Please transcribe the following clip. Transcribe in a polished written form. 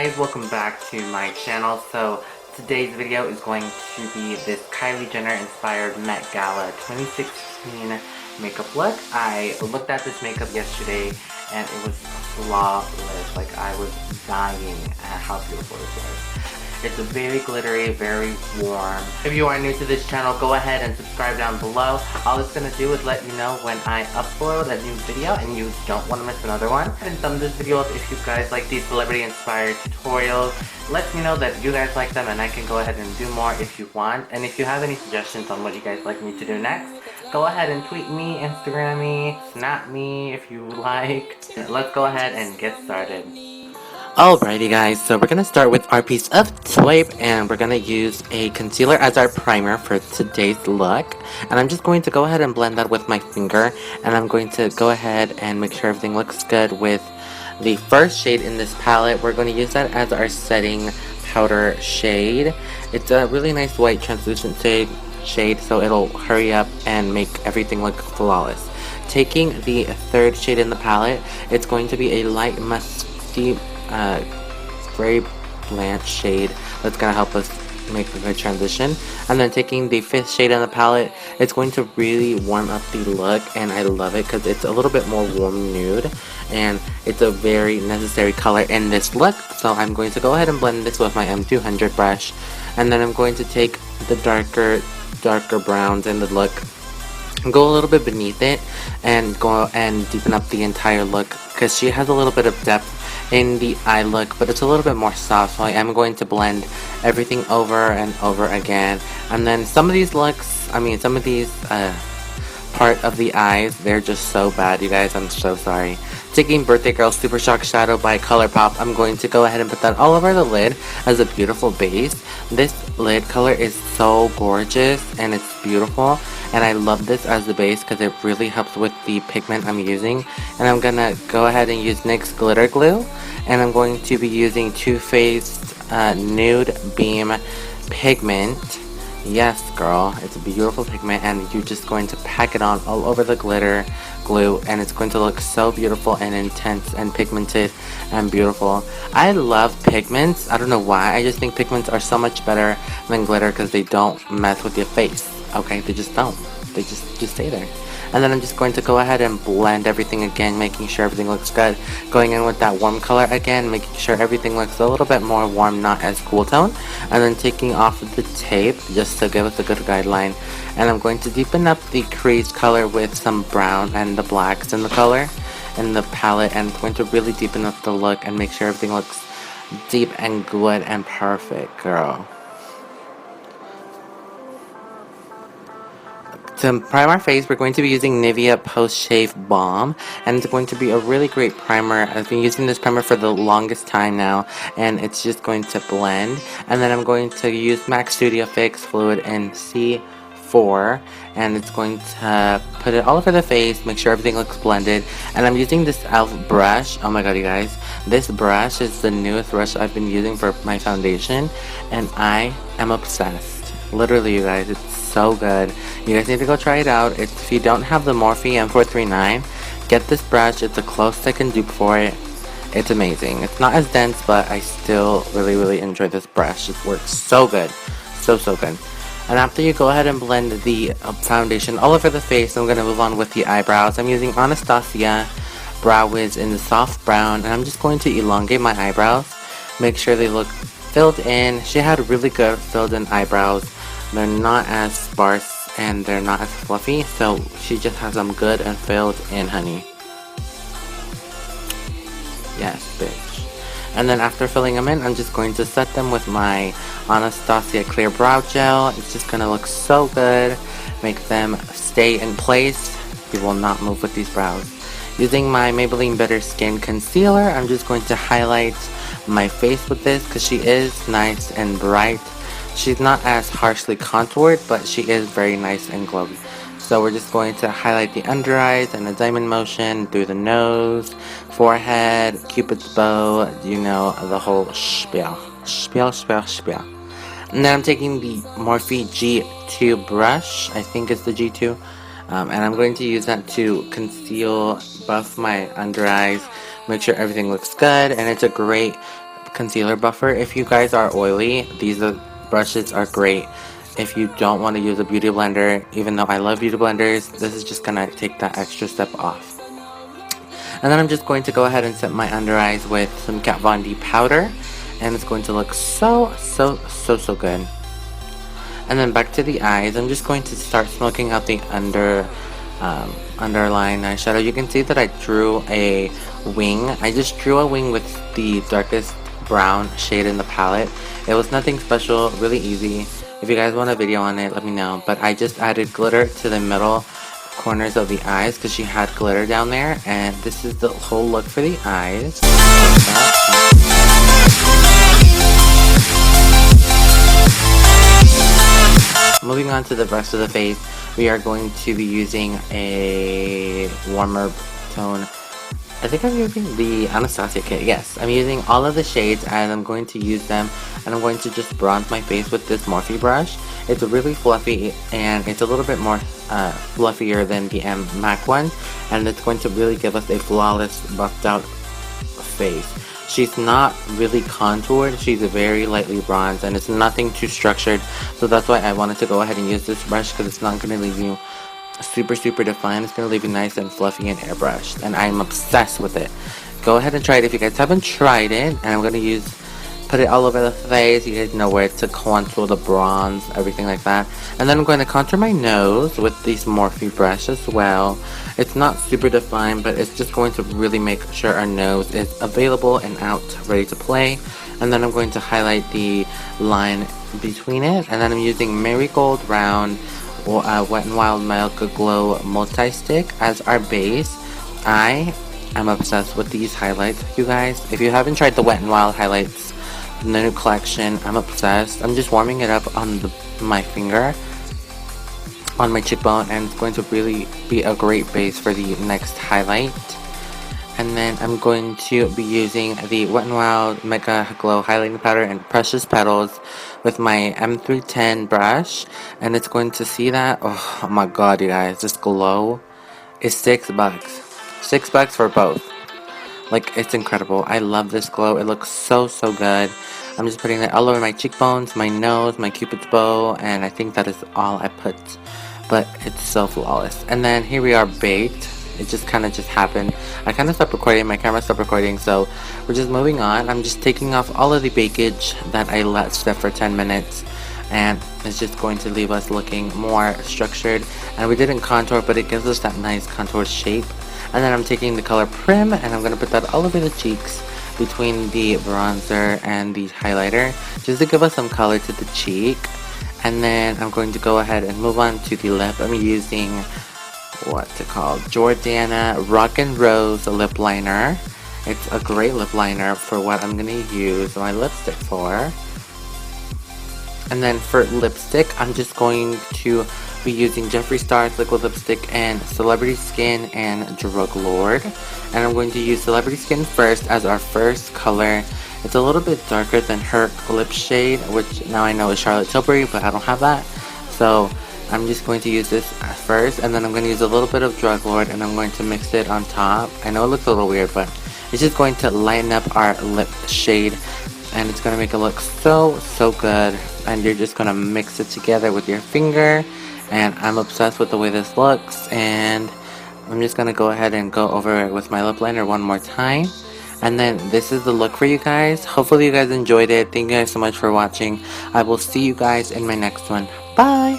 guys, welcome back to my channel. So today's video is going to be this Kylie Jenner inspired Met Gala 2016 makeup look. I looked at this makeup yesterday and it was flawless. Like, I was dying at how beautiful this was. It's very glittery, very warm. If you are new to this channel, go ahead and subscribe down below. All it's gonna do is let you know when I upload a new video and you don't want to miss another one. In some of these videos, if you guys like these celebrity inspired tutorials, let me know that you guys like them and I can go ahead and do more if you want. And if you have any suggestions on what you guys like me to do next, go ahead and tweet me, Instagram me, snap me if you like. Let's go ahead and get started. Alrighty guys, so we're going to start with our piece of tape and we're going to use a concealer as our primer for today's look. And I'm just going to go ahead and blend that with my finger, and I'm going to go ahead and make sure everything looks good with the first shade in this palette. We're going to use that as our setting powder shade. It's a really nice white translucent shade, so it'll hurry up and make everything look flawless. Taking the third shade in the palette, it's going to be a light musty very bland shade that's gonna help us make a good transition. And then taking the fifth shade in the palette, it's going to really warm up the look, and I love it because it's a little bit more warm nude and it's a very necessary color in this look. So I'm going to go ahead and blend this with my M200 brush, and then I'm going to take the darker browns in the look and go a little bit beneath it and go and deepen up the entire look, because she has a little bit of depth in the eye look, but it's a little bit more soft. So I am going to blend everything over and over again. And then some of these looks, some of these part of the eyes, they're just so bad, you guys. I'm so sorry. Taking Birthday Girl Super Shock Shadow by Colourpop, I'm going to go ahead and put that all over the lid as a beautiful base. This lid color is so gorgeous and it's beautiful, and I love this as the base because it really helps with the pigment I'm using. And I'm gonna go ahead and use NYX Glitter Glue, and I'm going to be using Too Faced Nude Beam Pigment. Yes, girl, it's a beautiful pigment, and you're just going to pack it on all over the glitter glue, and it's going to look so beautiful and intense and pigmented and beautiful. I love pigments. I don't know why. I just think pigments are so much better than glitter because they don't mess with your face. Okay, they just don't. They just stay there. And then I'm just going to go ahead and blend everything again, making sure everything looks good. Going in with that warm color again, making sure everything looks a little bit more warm, not as cool tone. And then taking off the tape just to give us a good guideline. And I'm going to deepen up the crease color with some brown and the blacks in the color in the palette. And I'm going to really deepen up the look and make sure everything looks deep and good and perfect, girl. To prime our face, we're going to be using Nivea Post Shave Balm, and it's going to be a really great primer. I've been using this primer for the longest time now, and it's just going to blend. And then I'm going to use MAC Studio Fix Fluid in C4, and it's going to put it all over the face, make sure everything looks blended. And I'm using this e.l.f. brush. Oh my god, you guys. This brush is the newest brush I've been using for my foundation, and I am obsessed. Literally, you guys, it's so good. You guys need to go try it out. If you don't have the Morphe M439, get this brush. It's a close second dupe for it. It's amazing. It's not as dense, but I still really enjoy this brush. It works so good. So good. And after you go ahead and blend the foundation all over the face, I'm going to move on with the eyebrows. I'm using Anastasia Brow Wiz in the soft brown, and I'm just going to elongate my eyebrows. Make sure they look filled in. She had really good filled in eyebrows. They're not as sparse and they're not as fluffy, so she just has them good and filled in, honey. Yes, bitch. And then after filling them in, I'm just going to set them with my Anastasia Clear Brow Gel. It's just going to look so good. Make them stay in place. You will not move with these brows. Using my Maybelline Better Skin Concealer, I'm just going to highlight my face with this because she is nice and bright. She's not as harshly contoured, but she is very nice and glowy. So we're just going to highlight the under eyes and a diamond motion through the nose, forehead, cupid's bow, you know, the whole spiel. And then I'm taking the Morphe G2 brush, I think it's the G2, and I'm going to use that to conceal, buff my under eyes, make sure everything looks good, and it's a great concealer buffer. If you guys are oily, these brushes are great. If you don't want to use a beauty blender, even though I love beauty blenders, this is just gonna take that extra step off. And then I'm just going to go ahead and set my under eyes with some Kat Von D powder, and it's going to look so good. And then back to the eyes, I'm just going to start smoking out the underline eyeshadow. You can see that I drew a wing. I just drew a wing with the darkest brown shade in the palette. It was nothing special, really easy. If you guys want a video on it, let me know. But I just added glitter to the middle corners of the eyes because she had glitter down there, and this is the whole look for the eyes. Moving on to the rest of the face, we are going to be using a warmer tone. I think I'm using the Anastasia kit. Yes, I'm using all of the shades, and I'm going to use them, and I'm going to just bronze my face with this Morphe brush. It's really fluffy, and it's a little bit more fluffier than the MAC one, and it's going to really give us a flawless, buffed out face. She's not really contoured, she's very lightly bronzed, and it's nothing too structured, so that's why I wanted to go ahead and use this brush, because it's not going to leave you super defined. It's going to leave you nice and fluffy and airbrushed, and I'm obsessed with it. Go ahead and try it if you guys haven't tried it, and I'm going to put it all over the face. You guys know where to contour the bronze, everything like that. And then I'm going to contour my nose with this Morphe brush as well. It's not super defined, but it's just going to really make sure our nose is available and out, ready to play. And then I'm going to highlight the line between it, and then I'm using Marigold Round Wetnwild Milk Glow Multi-Stick as our base. I am obsessed with these highlights, you guys. If you haven't tried the Wetnwild highlights, the new collection, I'm obsessed. I'm just warming it up on my finger, on my cheekbone, and it's going to really be a great base for the next highlight. And then I'm going to be using the Wetnwild Mega Glow Highlighting Powder and Precious Petals with my M310 brush, and it's going to see that. Oh my god, you guys, this glow is $6. $6 for both. Like, it's incredible. I love this glow. It looks so good. I'm just putting it all over my cheekbones, my nose, my cupid's bow, and I think that is all I put. But it's so flawless. And then here we are baked. It just kind of happened. I kind of stopped recording. My camera stopped recording, so we're just moving on. I'm just taking off all of the bakage that I let sit for 10 minutes. And it's just going to leave us looking more structured. And we didn't contour, but it gives us that nice contour shape. And then I'm taking the color Prim, and I'm going to put that all over the cheeks between the bronzer and the highlighter, just to give us some color to the cheek. And then I'm going to go ahead and move on to the lip. I'm using, what's it called? Jordana Rock and Rose lip liner. It's a great lip liner for what I'm going to use my lipstick for. And then for lipstick, I'm just going to be using Jeffree Star's liquid lipstick and Celebrity Skin and Drug Lord. And I'm going to use Celebrity Skin first as our first color. It's a little bit darker than her lip shade, which now I know is Charlotte Tilbury, but I don't have that. So I'm just going to use this first, and then I'm going to use a little bit of Drug Lord, and I'm going to mix it on top. I know it looks a little weird, but it's just going to lighten up our lip shade, and it's going to make it look so good. And you're just going to mix it together with your finger, and I'm obsessed with the way this looks. And I'm just going to go ahead and go over it with my lip liner one more time. And then this is the look for you guys. Hopefully you guys enjoyed it. Thank you guys so much for watching. I will see you guys in my next one. Bye!